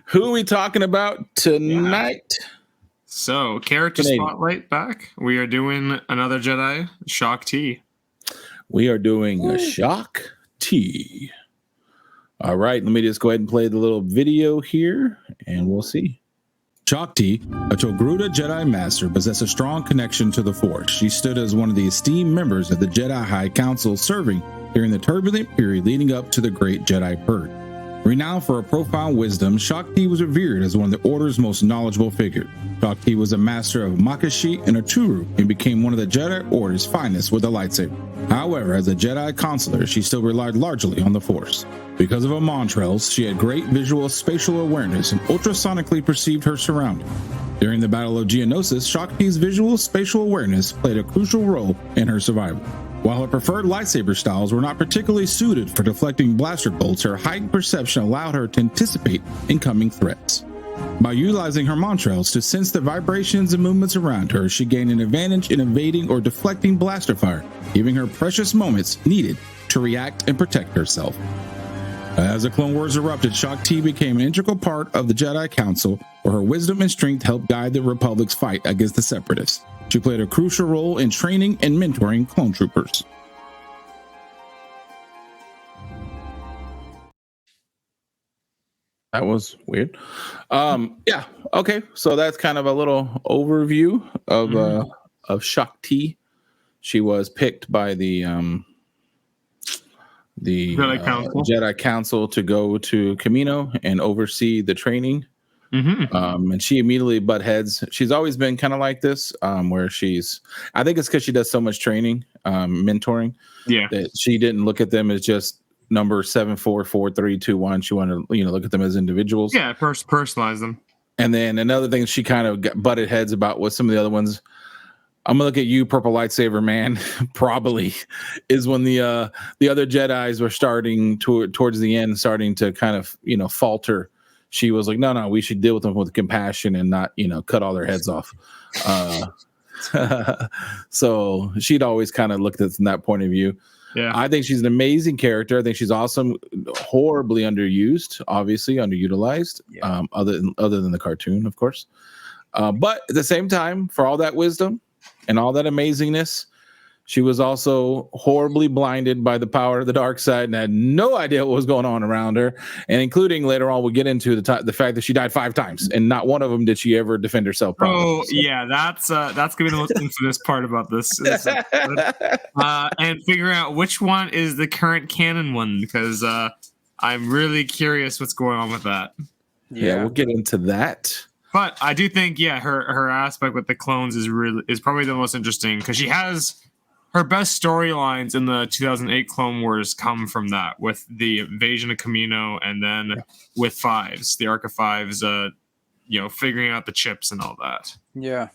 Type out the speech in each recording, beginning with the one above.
Who are we talking about tonight? Yeah. So, character spotlight back. We are doing another Jedi Shaak TI. We are doing a Shaak TI. All right, let me just go ahead and play the little video here, and we'll see. Shaak TI, a Togruta Jedi Master, possessed a strong connection to the Force. She stood as one of the esteemed members of the Jedi High Council, serving during the turbulent period leading up to the Great Jedi Purge. Renowned for her profound wisdom, Shaak TI was revered as one of the Order's most knowledgeable figures. Shaak TI was a master of Makashi and Aturu and became one of the Jedi Order's finest with a lightsaber. However, as a Jedi consular, she still relied largely on the Force. Because of her montrels, she had great visual spatial awareness and ultrasonically perceived her surroundings. During the Battle of Geonosis, Shaak TI's visual spatial awareness played a crucial role in her survival. While her preferred lightsaber styles were not particularly suited for deflecting blaster bolts, her heightened perception allowed her to anticipate incoming threats. By utilizing her montrels to sense the vibrations and movements around her, she gained an advantage in evading or deflecting blaster fire, giving her precious moments needed to react and protect herself. As the Clone Wars erupted, Shaak TI became an integral part of the Jedi Council, where her wisdom and strength helped guide the Republic's fight against the Separatists. She played a crucial role in training and mentoring clone troopers. That was weird. Yeah. Okay. So that's kind of a little overview of Shaak TI. She was picked by the Jedi Council to go to Camino and oversee the training. And she immediately butt heads. She's always been kind of like this, where I think it's because she does so much training, mentoring, that she didn't look at them as just number 7, 4, 4, 3, 2, 1. She wanted to, look at them as individuals. Yeah, personalize them. And then another thing, she kind of butted heads about what some of the other ones. I'm gonna look at you, Purple Lightsaber Man. Probably is when the other Jedis were starting towards the end, starting to kind of falter. She was like, no, we should deal with them with compassion and not, cut all their heads off. So she'd always kind of looked at it from that point of view. Yeah, I think she's an amazing character. I think she's awesome. Horribly underused, obviously underutilized. Yeah. Other than the cartoon, of course. But at the same time, for all that wisdom and all that amazingness, she was also horribly blinded by the power of the dark side and had no idea what was going on around her. And including later on, we'll get into the fact that she died 5 times, and not one of them did she ever defend herself properly. Yeah, that's gonna be the most infamous part about this. And figuring out which one is the current canon one, because I'm really curious what's going on with that. Yeah, we'll get into that. But I do think, her aspect with the clones is probably the most interesting, because she has her best storylines in the 2008 Clone Wars come from that, with the invasion of Camino, and then with Fives, the Arc of Fives, figuring out the chips and all that. Yeah.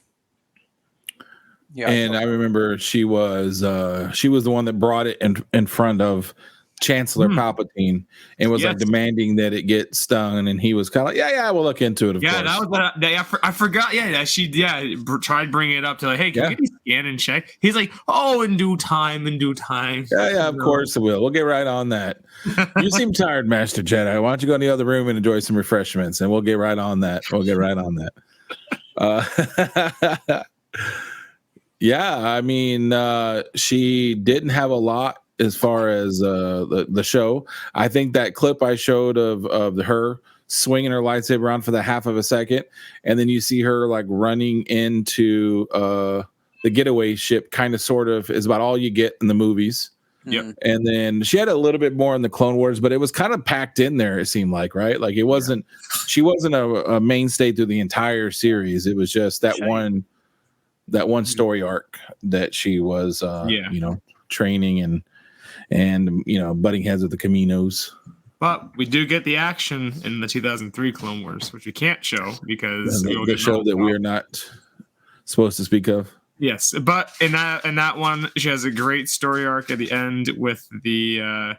And I remember she was the one that brought it in front of Chancellor Palpatine and was like demanding that it get stung, and he was kind of like, yeah, we'll look into it. Of course. That was I forgot. She tried bringing it up to like, hey, can we get these scan and check? He's like, oh, in due time. Yeah, of course it will. We'll get right on that. You seem tired, Master Jedi. Why don't you go in the other room and enjoy some refreshments, and we'll get right on that. Yeah, I mean, she didn't have a lot as far as the show. I think that clip I showed of her swinging her lightsaber around for the half of a second, and then you see her like running into the getaway ship, kind of sort of, is about all you get in the movies. Yep. And then she had a little bit more in the Clone Wars, but it was kind of packed in there, it seemed like, right? Like it wasn't, she wasn't a mainstay through the entire series. It was just that one story arc that she was training and butting heads with the Caminos. But we do get the action in the 2003 Clone Wars, which we can't show because the show that we're not supposed to speak of. Yes, but in that one, she has a great story arc at the end with the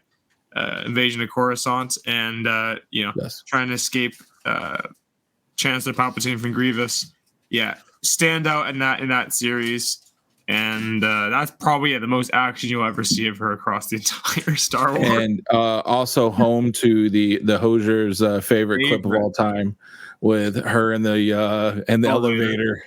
invasion of Coruscant and trying to escape Chancellor Palpatine from Grievous. Yeah, stand out in that series. And that's probably the most action you'll ever see of her across the entire Star Wars. And also home to the Hosier's favorite clip of all time, with her in the elevator,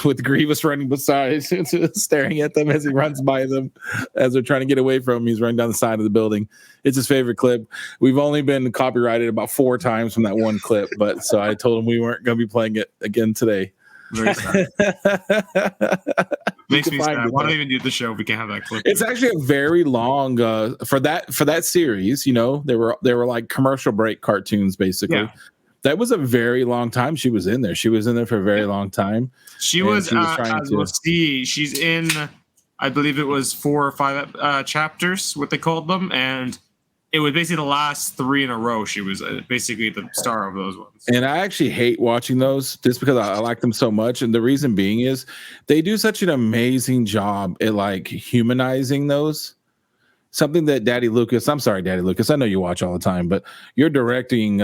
with Grievous running beside, staring at them as he runs by them, as they're trying to get away from him. He's running down the side of the building. It's his favorite clip. We've only been copyrighted about 4 times from that one clip, but so I told him we weren't going to be playing it again today. Very sad. Makes me sad. Why don't even do the show if we can't have that clip? It's actually a very long for that series. You know, they were like commercial break cartoons basically. Yeah. That was a very long time she was in there. She was in there for a very long time. She was as we'll see, she's in, I believe it was 4 or 5 chapters, what they called them, and it was basically the last 3 in a row. She was basically the star of those ones. And I actually hate watching those just because I like them so much. And the reason being is they do such an amazing job at like humanizing those. Something that Daddy Lucas, I know you watch all the time, but your directing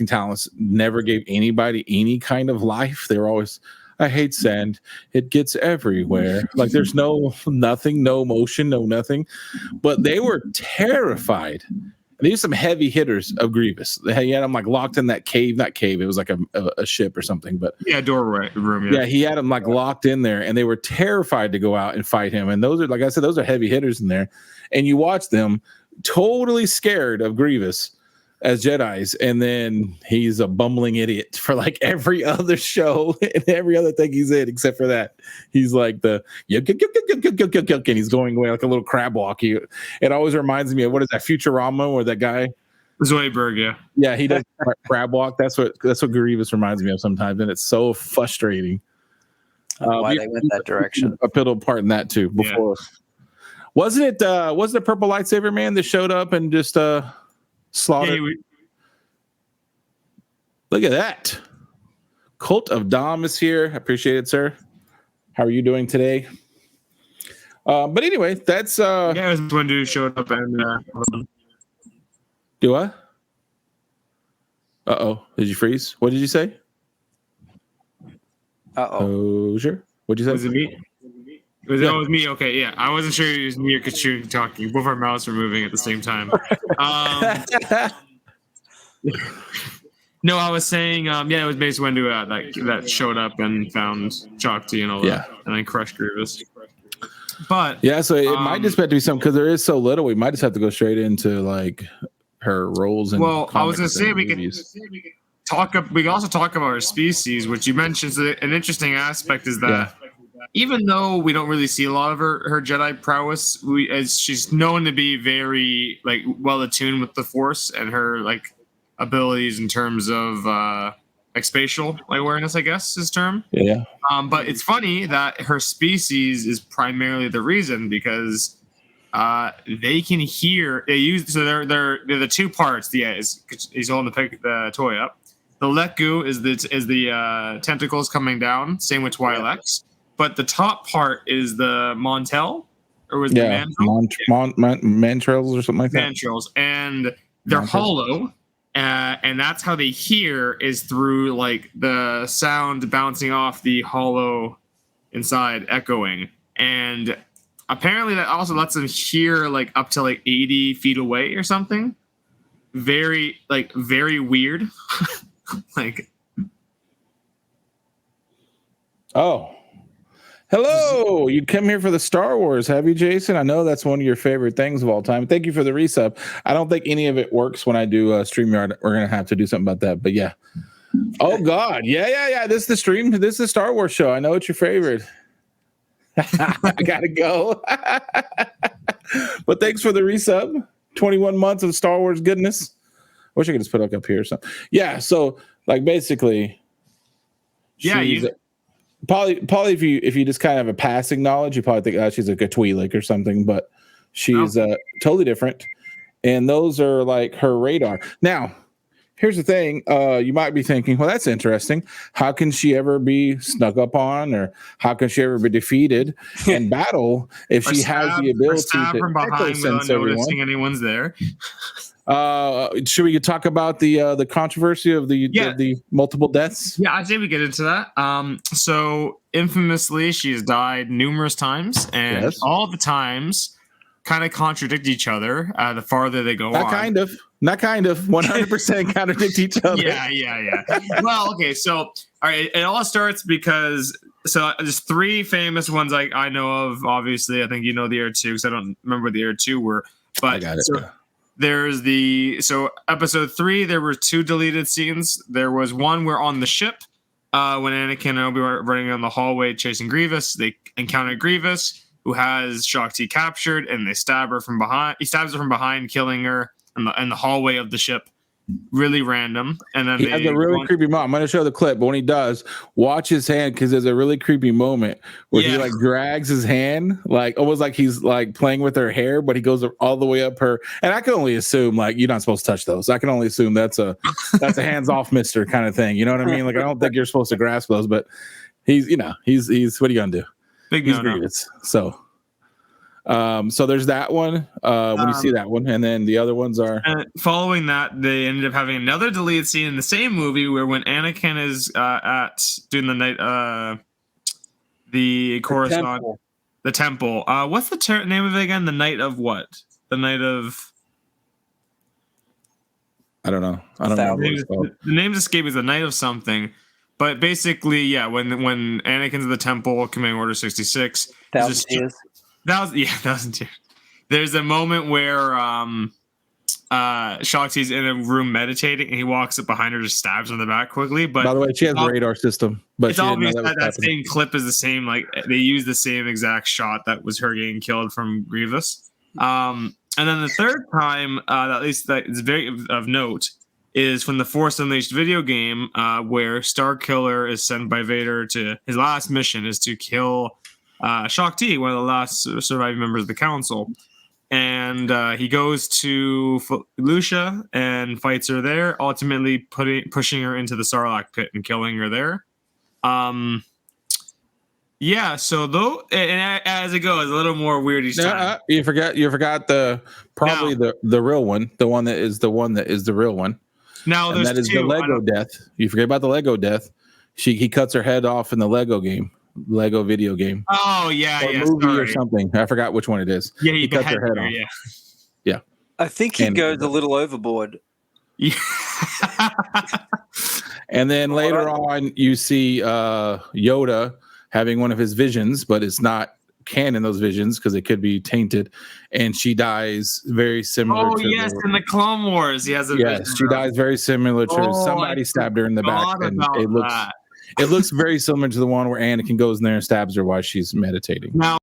talents never gave anybody any kind of life. They were always, I hate sand. It gets everywhere. Like there's nothing, no motion, no nothing. But they were terrified. They used some heavy hitters of Grievous. He had him like locked in that cave, not cave. It was like a ship or something. But doorway room. Yeah, he had him like locked in there, and they were terrified to go out and fight him. And those are, like I said, those are heavy hitters in there. And you watch them totally scared of Grievous as Jedis, and then he's a bumbling idiot for like every other show and every other thing he's in, except for that. He's like and he's going away like a little crab walk. It always reminds me of, what is that, Futurama, or that guy Zoidberg? Yeah, he does crab walk. That's what Grievous reminds me of sometimes, and it's so frustrating. Why they went that direction? A pivotal part in that too. Before wasn't it Purple Lightsaber Man that showed up and just slaughtered? Look at that. Cult of Dom is here. I appreciate it, sir. How are you doing today? But anyway, that's it was when dude showed up and do what? Did you freeze? What did you say? Sure. What'd you say? Was it me? It was me. Okay, yeah. I wasn't sure it was me or Kachu talking. Both our mouths were moving at the same time. No, I was saying, it was Mace Windu that showed up and found Shaak TI and all that, and then crushed Grievous. But so it might just have to be something, because there is so little. We might just have to go straight into like her roles. And I was going to say we can also talk about her species, which you mentioned. An interesting aspect is that even though we don't really see a lot of her Jedi prowess, as she's known to be very like well attuned with the Force and her like abilities in terms of like spatial awareness, I guess is term. Yeah. But it's funny that her species is primarily the reason, because they can hear. They're the 2 parts. He's holding the toy up. The Lekku is the tentacles coming down. Same with Twi'leks. But the top part is the Montel, or was the Mantrels or something like that. Mantrels, and they're hollow, and that's how they hear, is through like the sound bouncing off the hollow inside, echoing, and apparently that also lets them hear like up to like 80 feet away or something. Very weird. Hello, you come here for the Star Wars, have you, Jason? I know that's one of your favorite things of all time. Thank you for the resub. I don't think any of it works when I do StreamYard. We're going to have to do something about that, but yeah. Oh, God. Yeah. This is the stream. This is the Star Wars show. I know it's your favorite. I got to go. But thanks for the resub. 21 months of Star Wars goodness. I wish I could just put it up here or something. Yeah, so like basically, Probably if you just kind of have a passing knowledge, you probably think she's like a Twi'lek or something, but she's totally different. And those are like her radar. Now, here's the thing. You might be thinking, well, that's interesting. How can she ever be snuck up on, or how can she ever be defeated in battle if she has the ability to from behind without noticing anyone's there? Should we talk about the controversy of the multiple deaths? Yeah, I say we get into that. So infamously, she's died numerous times, and all the times kind of contradict each other. The farther they go on, not kind of 100% contradict each other. Yeah. Well, okay, so all right, it all starts because there's three famous ones I know of. Obviously, I think you know the other two because I don't remember what the other two were. But I got it. So there's episode 3. There were 2 deleted scenes. There was one where on the ship, when Anakin and Obi were running down the hallway chasing Grievous, they encountered Grievous, who has Shaak TI captured, and they stab her from behind. He stabs her from behind, killing her in the hallway of the ship. Really random. And then he has a really creepy moment. I'm going to show the clip, but when he does, watch his hand because there's a really creepy moment where he like drags his hand, like almost like he's like playing with her hair, but he goes all the way up her. And I can only assume like you're not supposed to touch those. I can only assume that's a hands off mister kind of thing. You know what I mean? Like I don't think you're supposed to grasp those, but he's what are you gonna do? He's Grievous. So there's that one when you see that one, and then the other ones are following that. They ended up having another deleted scene in the same movie where when Anakin is at doing the night the correspondence, the temple. What's the name of it again? The night of what? The night of I don't know. I don't know. The name's escape is the night of something. But basically, yeah, when Anakin's at the temple committing Order 66, Thousand years. There's a moment where Shaak Ti's in a room meditating, and he walks up behind her, just stabs her in the back quickly. But by the way, she has a radar system. But it's obvious that same clip is the same. Like they use the same exact shot that was her getting killed from Grievous. And then the third time, at least that is very of note, is from the Force Unleashed video game, where Starkiller is sent by Vader to his last mission is to kill Shaak Ti, one of the last surviving members of the council. And he goes to Lucia and fights her there, ultimately pushing her into the Sarlacc pit and killing her there. So though, and as it goes, a little more weird each time. You forgot the real one, the one that is the real one. Now there's that is the Lego death. You forget about the Lego death. He cuts her head off in the Lego video game. Oh yeah, movie or something. I forgot which one it is. Yeah, he cuts her head off. Yeah. I think he goes a little overboard. Yeah. And then later on, you see Yoda having one of his visions, but it's not canon, those visions, because it could be tainted, and she dies very similar in the Clone Wars he has a vision. She dies very similar to somebody stabbed her in the back, and it looks very similar to the one where Anakin goes in there and stabs her while she's meditating. Now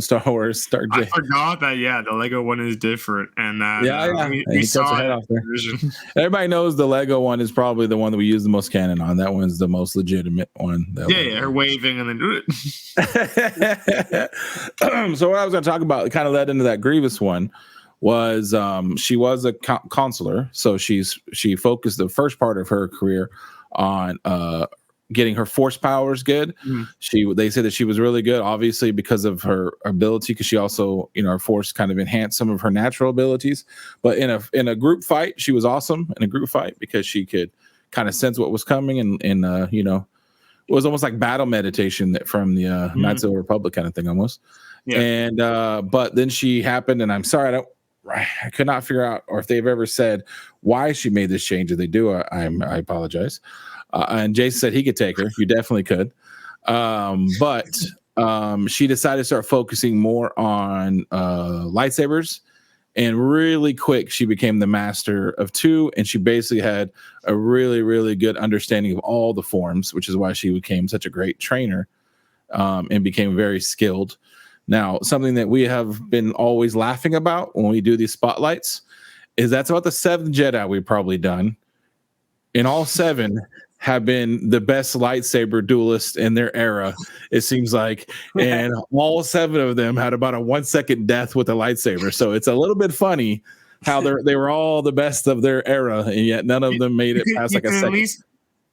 Star Wars Star J. I forgot that. Yeah, the Lego one is different, and he saw it off there. Everybody knows the Lego one is probably the one that we use the most canon on. That one's the most legitimate one. Her waving and then do it. So what I was going to talk about, it kind of led into that Grievous one, was she was a consular, so she focused the first part of her career on getting her force powers good. They said that she was really good, obviously because of her ability, because she also, you know, her force kind of enhanced some of her natural abilities. But in a group fight, she was awesome in a group fight because she could kind of sense what was coming, and you know, it was almost like battle meditation from the Knights of the Republic kind of thing almost. Yeah. And but then she happened, and I'm sorry, I could not figure out, or if they've ever said why she made this change. If they do, I apologize. And Jason said he could take her. You definitely could. But she decided to start focusing more on lightsabers. And really quick, she became the master of 2. And she basically had a really, really good understanding of all the forms, which is why she became such a great trainer and became very skilled. Now, something that we have been always laughing about when we do these spotlights is that's about the 7th Jedi we've probably done. And all 7 have been the best lightsaber duelists in their era, it seems like. And all 7 of them had about a 1-second death with a lightsaber. So it's a little bit funny how they were all the best of their era, and yet none of them made it past like a second.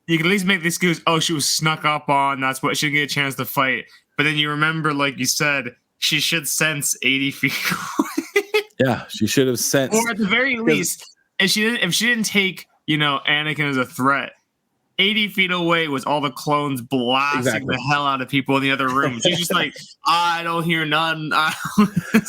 You can at least make the excuse, oh, she was snuck up on, that's what she didn't get a chance to fight. But then you remember, like you said, she should sense 80 feet away. Yeah, she should have sensed. Or at the very least, if she didn't take, you know, Anakin as a threat, 80 feet away was all the clones blasting the hell out of people in the other room. She's just like, I don't hear none.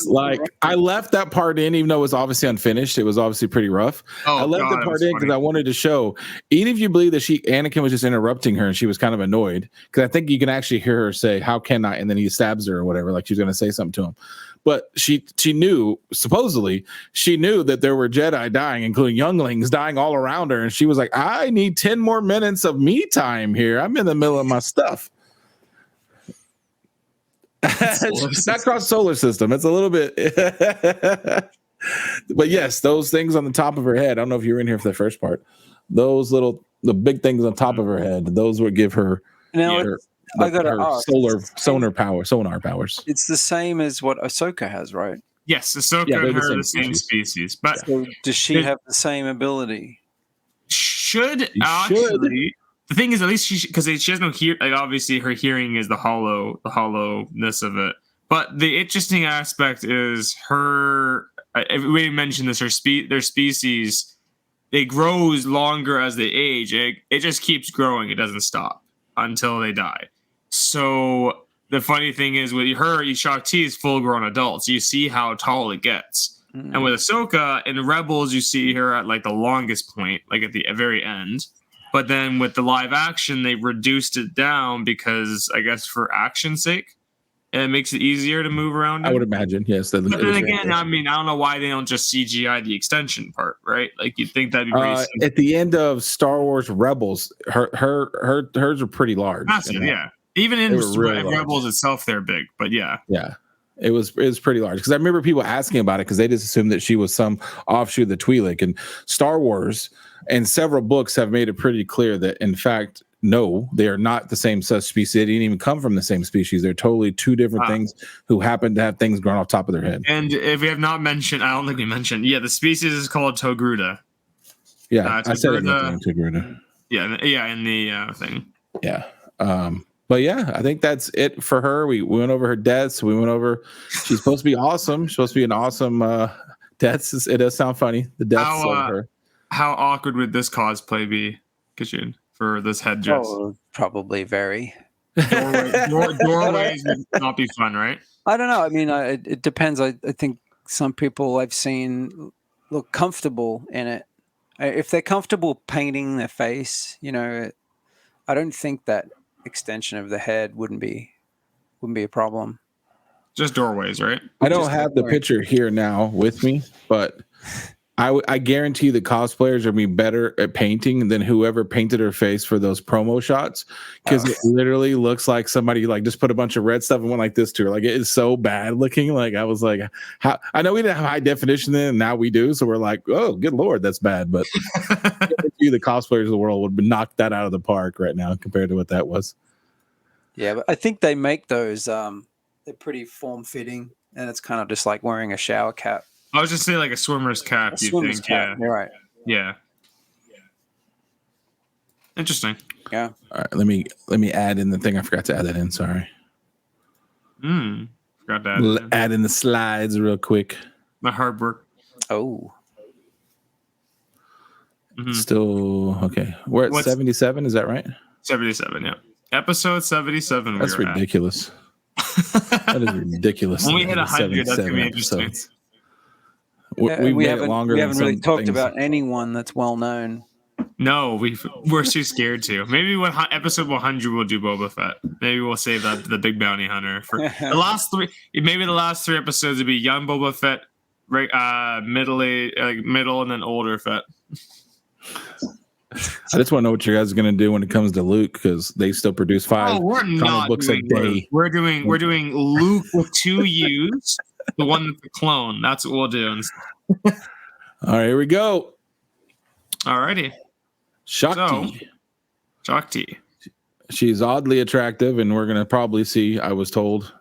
Like, I left that part in, even though it was obviously unfinished. It was obviously pretty rough. I left the part in because I wanted to show, even if you believe that Anakin was just interrupting her and she was kind of annoyed, because I think you can actually hear her say, how can I? And then he stabs her or whatever, like she's going to say something to him. But she knew, supposedly, she knew that there were Jedi dying, including younglings dying all around her. And she was like, I need 10 more minutes of me time here. I'm in the middle of my stuff. Not cross solar system. It's a little bit. But yes, those things on the top of her head. I don't know if you were in here for the first part. The big things on top of her head, those would give her. I got to ask. Sonar powers. It's the same as what Ahsoka has, right? Yes, Ahsoka and her are the same species. But so does she have the same ability? Should actually. The thing is, at least because she has no hear. Like, obviously, her hearing is the hollowness of it. But the interesting aspect is her. We mentioned this. Their species, it grows longer as they age. It just keeps growing. It doesn't stop until they die. So the funny thing is, with her, Shaak Ti is full-grown adults. You see how tall it gets. And with Ahsoka in Rebels, you see her at like the longest point, like at the very end. But then with the live action, they reduced it down because, I guess, for action's sake, it makes it easier to move around. I would imagine, yes. But then again, I mean, I don't know why they don't just CGI the extension part, right? Like, you'd think that'd be pretty simple. At the end of Star Wars Rebels, hers are pretty large. Massive, yeah. Even in Rebels itself, they're big, but yeah. Yeah. It was pretty large, because I remember people asking about it because they just assumed that she was some offshoot of the Twi'lek. And Star Wars and several books have made it pretty clear that, in fact, no, they are not the same species. They didn't even come from the same species. They're totally 2 different things who happen to have things growing off top of their head. And if we have not mentioned, I don't think we mentioned, the species is called Togruta. Yeah, I said it Togruta. Yeah, in the thing. Yeah. But yeah, I think that's it for her. We went over her deaths. We went over. She's supposed to be awesome. She's supposed to be an awesome deaths. It does sound funny. The deaths of her. How awkward would this cosplay be, Kitchen, for this headdress? Oh, probably very. Doorways would not be fun, right? I don't know. I mean, it depends. I think some people I've seen look comfortable in it. If they're comfortable painting their face, I don't think that extension of the head wouldn't be a problem. Just doorways, right? I don't have the picture here now with me, but I guarantee the cosplayers are be better at painting than whoever painted her face for those promo shots, because it literally looks like somebody like just put a bunch of red stuff and went like this to her. Like, it is so bad looking. Like, I was like, how? I know we didn't have high definition then, and now we do, so we're like, oh, good lord, that's bad. But the cosplayers of the world would knock that out of the park right now compared to what that was. Yeah, but I think they make those. They're pretty form fitting, and it's kind of just like wearing a shower cap. I was just saying, like a swimmer's cap. Cap. Yeah. You're right. Yeah. Interesting. Yeah. All right, let me add in the thing. I forgot to add that in. Sorry. Forgot to add it in. Add in the slides real quick. My hard work. Oh. Still okay. We're at 77. Is that right? 77. Yeah. Episode 77. That's ridiculous. That is ridiculous. When we hit 100, that's gonna be interesting. We haven't really talked about anyone that's well known. No, we're too scared to. Maybe when episode 100 we'll do Boba Fett. Maybe we'll save that the big bounty hunter for the last three. Maybe the last three episodes would be young Boba Fett, right? Middle, and then older Fett. I just want to know what you guys are going to do when it comes to Luke, because they still produce 5 comic books a day. We're doing Luke with 2 U's, the one with the clone. That's what we'll do. All right, here we go. Alrighty. Shaak TI. She's oddly attractive, and we're going to probably see, I was told,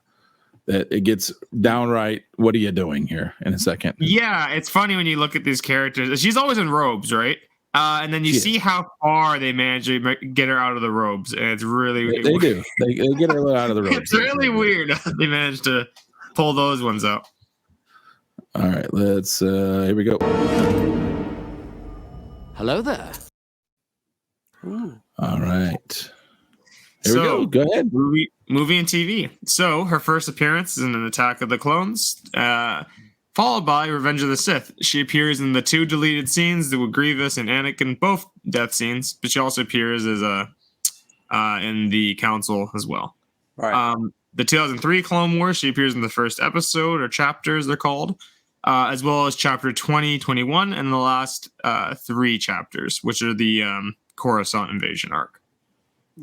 that it gets downright, what are you doing here in a second? Yeah, it's funny when you look at these characters. She's always in robes, right? And then you see how far they manage to get her out of the robes. And it's really... They do. They get her out of the robes. It's really weird how they managed to pull those ones out. All right, let's... here we go. Hello there. Ooh. All right. Here we go. Go ahead. Movie and TV. So her first appearance is in an Attack of the Clones, followed by Revenge of the Sith. She appears in the 2 deleted scenes with Grievous and Anakin, both death scenes, but she also appears as in the Council as well. Right. The 2003 Clone Wars, she appears in the first episode, or chapters they're called, as well as chapter 20, 21, and the last 3 chapters, which are the Coruscant invasion arc.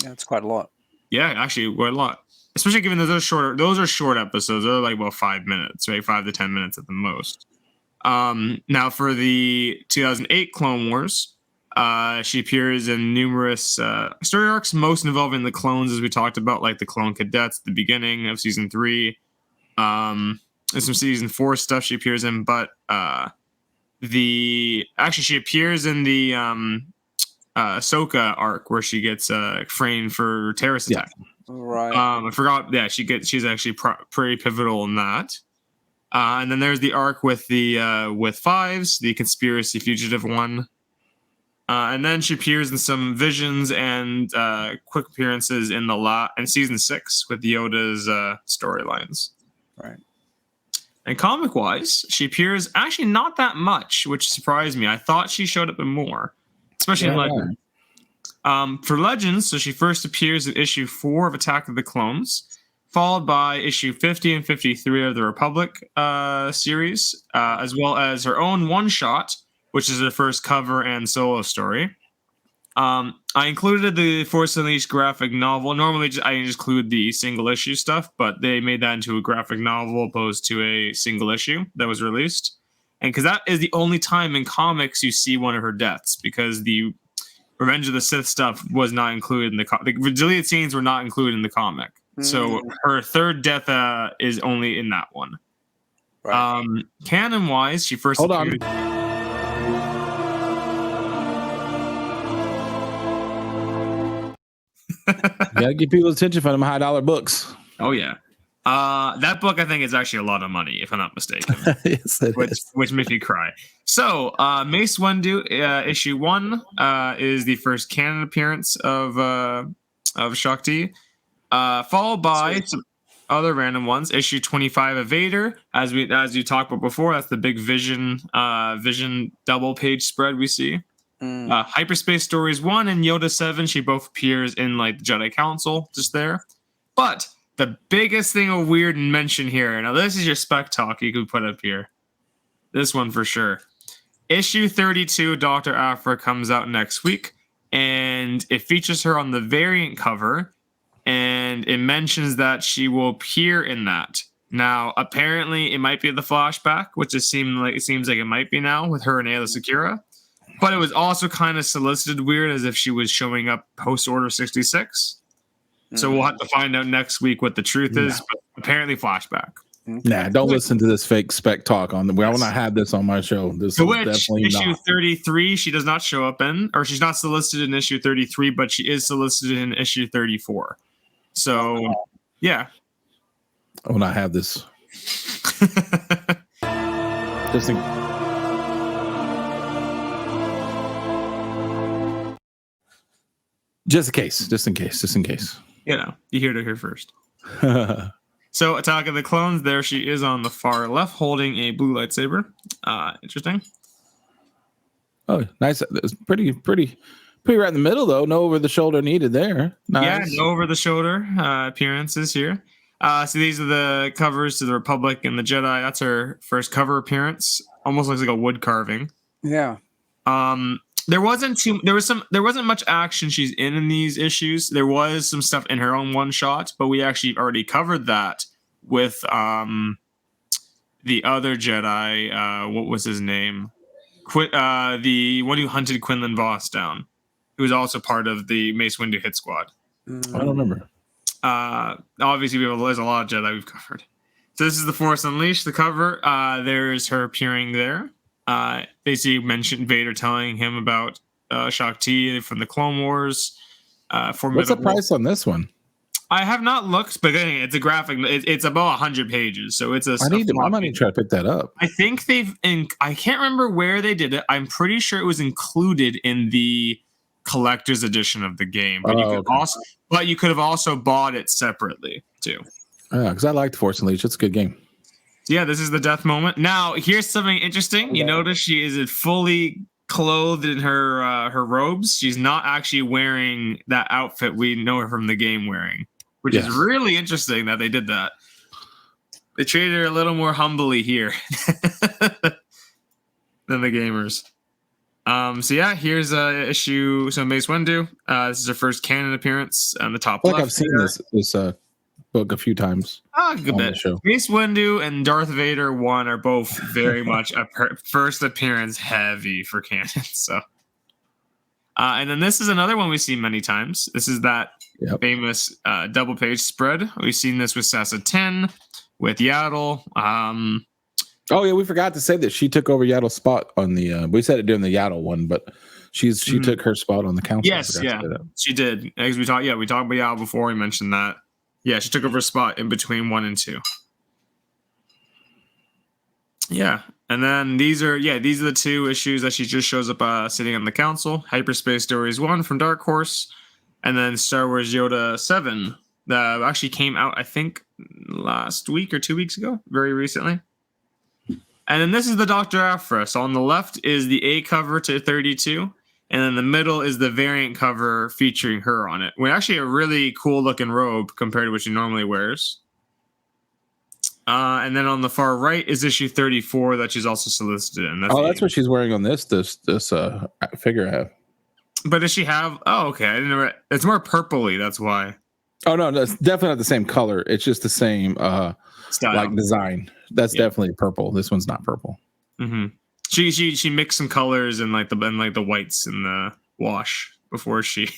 Yeah, it's quite a lot. Yeah, actually, quite a lot. Especially given those are short episodes. They're like about 5 minutes, right? 5 to 10 minutes at the most. Now for the 2008 Clone Wars, she appears in numerous story arcs, most involving the clones, as we talked about, like the clone cadets at the beginning of season 3. And some season 4 stuff she appears in, but she appears in the Ahsoka arc where she gets framed for terrorist attack. Right. I forgot. Yeah, she's actually pretty pivotal in that. And then there's the arc with the with Fives, the conspiracy fugitive one. And then she appears in some visions and quick appearances in in season 6 with Yoda's storylines. Right. And comic wise, she appears actually not that much, which surprised me. I thought she showed up in more, especially in Legends. For Legends, so she first appears in issue 4 of Attack of the Clones, followed by issue 50 and 53 of the Republic series, as well as her own one-shot, which is her first cover and solo story. I included the Force Unleashed graphic novel. Normally, I just include the single issue stuff, but they made that into a graphic novel opposed to a single issue that was released. And because that is the only time in comics you see one of her deaths, because the Revenge of the Sith stuff was not included in the deleted scenes were not included in the comic. So her third death is only in that one. Right. Canon wise, she first appeared. You gotta get people's attention for them $high books. Oh yeah. That book I think is actually a lot of money, if I'm not mistaken. Yes, which makes me cry. So Mace Windu issue 1 is the first canon appearance of Shaak TI, followed by some other random ones. Issue 25 of Vader, as you talked about before, that's the big Vision double page spread we see. Hyperspace Stories 1 and Yoda 7, she both appears in like the Jedi Council, just there. But the biggest thing of weird and mention here, now this is your spec talk you could put up here. This one for sure. Issue 32, Dr. Aphra, comes out next week, and it features her on the variant cover, and it mentions that she will appear in that. Now, apparently, it might be the flashback, which it seems like it might be now with her and Aayla Secura. But it was also kind of solicited weird, as if she was showing up post Order 66. So we'll have to find out next week what the truth is. But apparently, flashback. Nah, don't listen to this fake spec talk on the. I will not have this on my show. This To is which definitely issue not. 33 she does not show up in, or she's not solicited in issue 33, but she is solicited in issue 34. So, yeah. I will not have this. Just in, just in case. You know, you heard it here first. So, Attack of the Clones, there she is on the far left holding a blue lightsaber. Interesting. Oh, nice. It's pretty right in the middle, though. No over the shoulder needed there. Nice. Yeah, no over the shoulder appearances here. So these are the covers to the Republic and the Jedi. That's her first cover appearance. Almost looks like a wood carving. Yeah. There wasn't much action she's in these issues. There was some stuff in her own one shot, but we actually already covered that with the other Jedi. What was his name? The one who hunted Quinlan Voss down, who was also part of the Mace Windu hit squad. I don't remember. Obviously, there's a lot of Jedi we've covered. So this is the Force Unleashed, the cover. There's her appearing there. Basically mentioned Vader telling him about Shaak TI from the Clone Wars. What's the price on this one? I have not looked, but again, it's a graphic. It's about 100 pages, so it's a. I might need to try to pick that up. I think I can't remember where they did it. I'm pretty sure it was included in the collector's edition of the game, but you could have also bought it separately too. Yeah, because I liked Force Unleashed. It's a good game. Yeah, this is the death moment. Now, here's something interesting. You notice she is fully clothed in her robes. She's not actually wearing that outfit we know her from the game wearing, which is really interesting that they did that. They treated her a little more humbly here than the gamers. So yeah, here's issue. So Mace Windu. This is her first canon appearance on the top left. I've seen this book a few times. A good bit. Mace Windu and Darth Vader 1 are both very much a first appearance heavy for canon. So, and then this is another one we've seen many times. This is that famous double page spread. We've seen this with Sassa 10, with Yaddle. Oh yeah, we forgot to say that she took over Yaddle's spot on the. We said it during the Yaddle one, but she took her spot on the council. Yes, she did. As we talked about Yaddle before. We mentioned that. Yeah, she took over a spot in between 1 and 2. Yeah, and then these are the two issues that she just shows up sitting on the council. Hyperspace Stories 1 from Dark Horse, and then Star Wars Yoda 7 that actually came out, I think, last week or 2 weeks ago, very recently. And then this is the Dr. Aphra. So on the left is the A cover to 32. And then the middle is the variant cover featuring her on it. With actually a really cool looking robe compared to what she normally wears. And then on the far right is issue 34 that she's also solicited in. That's what she's wearing on this figure I have. But does she have? Oh, okay. I didn't know. It's more purpley. That's why. Oh no, that's definitely not the same color. It's just the same style, like design. That's definitely purple. This one's not purple. Mm-hmm. She mixed some colors and like the whites in the wash before she.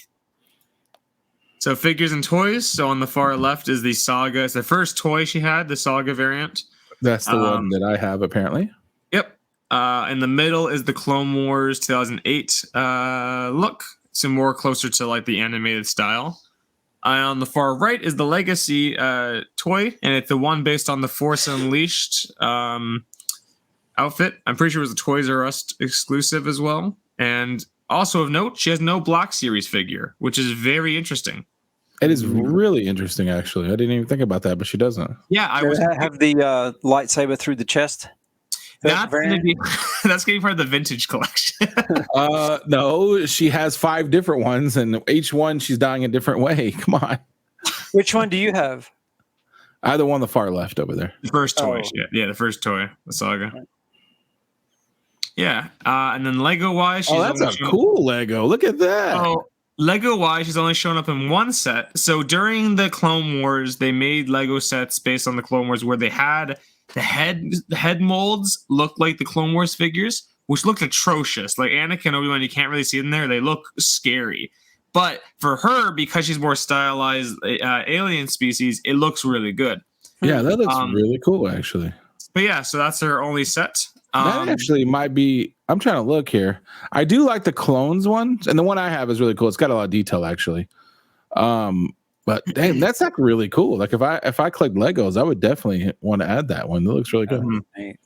So figures and toys. So on the far left is the Saga. It's the first toy she had, the Saga variant. That's the one that I have apparently. Yep. In the middle is the Clone Wars 2008 look. So more closer to like the animated style. On the far right is the Legacy toy, and it's the one based on the Force Unleashed outfit. I'm pretty sure it was a Toys R Us exclusive as well. And also of note, she has no Black Series figure, which is very interesting. It is really interesting, actually. I didn't even think about that, but she doesn't. Yeah, I have the lightsaber through the chest. That's going to be part of the vintage collection. No, she has 5 different ones, and each one she's dying a different way. Come on. Which one do you have? Either one on the far left over there. The first toy. Yeah, the first toy, the Saga. Yeah, and then Lego-wise, that's a cool Lego. Look at that. Oh, Lego-wise, she's only shown up in one set. So during the Clone Wars, they made Lego sets based on the Clone Wars where they had the head molds look like the Clone Wars figures, which looked atrocious. Like Anakin and Obi-Wan, you can't really see them there. They look scary. But for her, because she's more stylized alien species, it looks really good. Yeah, that looks Um, really cool, actually. But yeah, so that's her only set. That actually might be. I'm trying to look here. I do like the clones one, and the one I have is really cool. It's got a lot of detail, actually. But damn, that's like really cool. Like if I collect Legos, I would definitely want to add that one. It looks really cool. Right.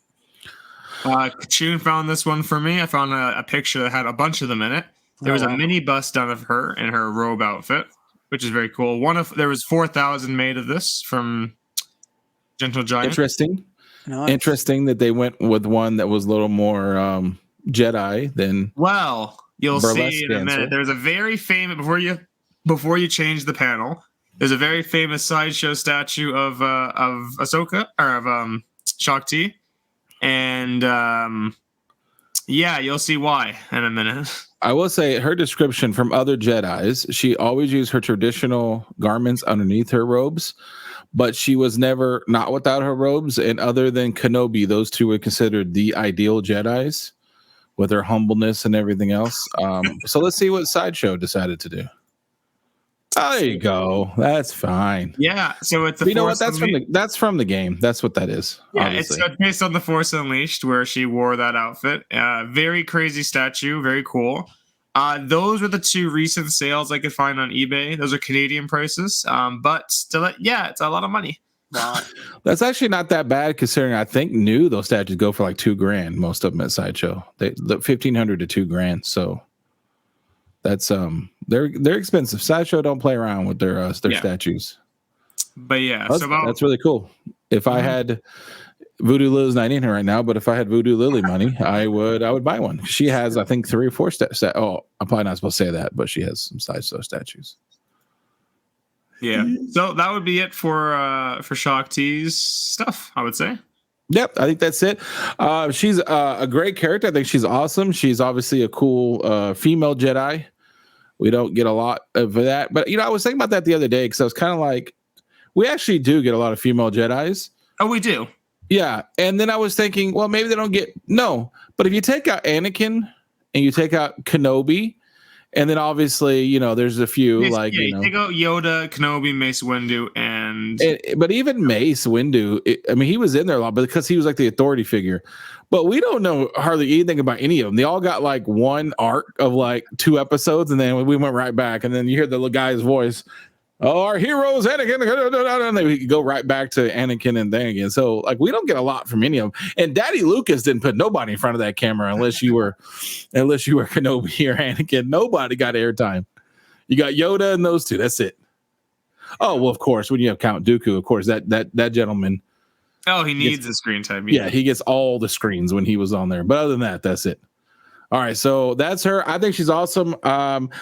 Kachun found this one for me. I found a picture that had a bunch of them in it. There was a mini bust done of her in her robe outfit, which is very cool. There was 4,000 made of this from Gentle Giant. Interesting. Nice. Interesting that they went with one that was a little more Jedi than. Well, you'll Burlesque see in a dancer. minute. There's a very famous before you change the panel. There's a very famous sideshow statue of Ahsoka or of Shaak TI, and yeah, you'll see why in a minute. I will say her description from other Jedis, she always used her traditional garments underneath her robes, but she was never not without her robes. And other than Kenobi, those two were considered the ideal Jedis with their humbleness and everything else. So let's see what Sideshow decided to do. Oh, there you go. That's fine. Yeah, so it's You know what? That's from the game. That's what that is. Yeah, obviously. it's based on The Force Unleashed, where she wore that outfit. Very crazy statue, very cool. Those were the two recent sales I could find on eBay. Those are Canadian prices, but still, yeah, it's a lot of money. That's actually not that bad considering I think new those statues go for like $2,000. Most of them at Sideshow, they look $1,500 to $2,000. So that's they're expensive. Sideshow don't play around with their statues. But yeah, that's really cool. If I had Voodoo Lily's not in here right now, but if I had Voodoo Lily money, I would buy one. She has, I think, 3 or 4 oh, I'm probably not supposed to say that, but she has some Sideshow statues. Yeah, so that would be it for Shaak TI's stuff, I would say. Yep, I think that's it. She's a great character. I think she's awesome. She's obviously a cool female Jedi. We don't get a lot of that, but I was thinking about that the other day because I was kind of like, we actually do get a lot of female Jedis. Oh, we do. Yeah, and then I was thinking, well, maybe they don't get but if you take out Anakin and you take out Kenobi, and then obviously there's a few you take out Yoda, Kenobi, Mace Windu, but even Mace Windu, he was in there a lot, but because he was like the authority figure. But we don't know hardly anything about any of them. They all got like one arc of like 2 episodes, and then we went right back, and then you hear the little guy's voice. Oh, our heroes, Anakin, and they go right back to Anakin and then again. So, like, we don't get a lot from any of them. And Daddy Lucas didn't put nobody in front of that camera unless you were Kenobi or Anakin. Nobody got airtime. You got Yoda and those two. That's it. Oh, well, of course, when you have Count Dooku, of course, that gentleman. Oh, he needs the screen time. Yeah, he gets all the screens when he was on there. But other than that, that's it. All right, so that's her. I think she's awesome.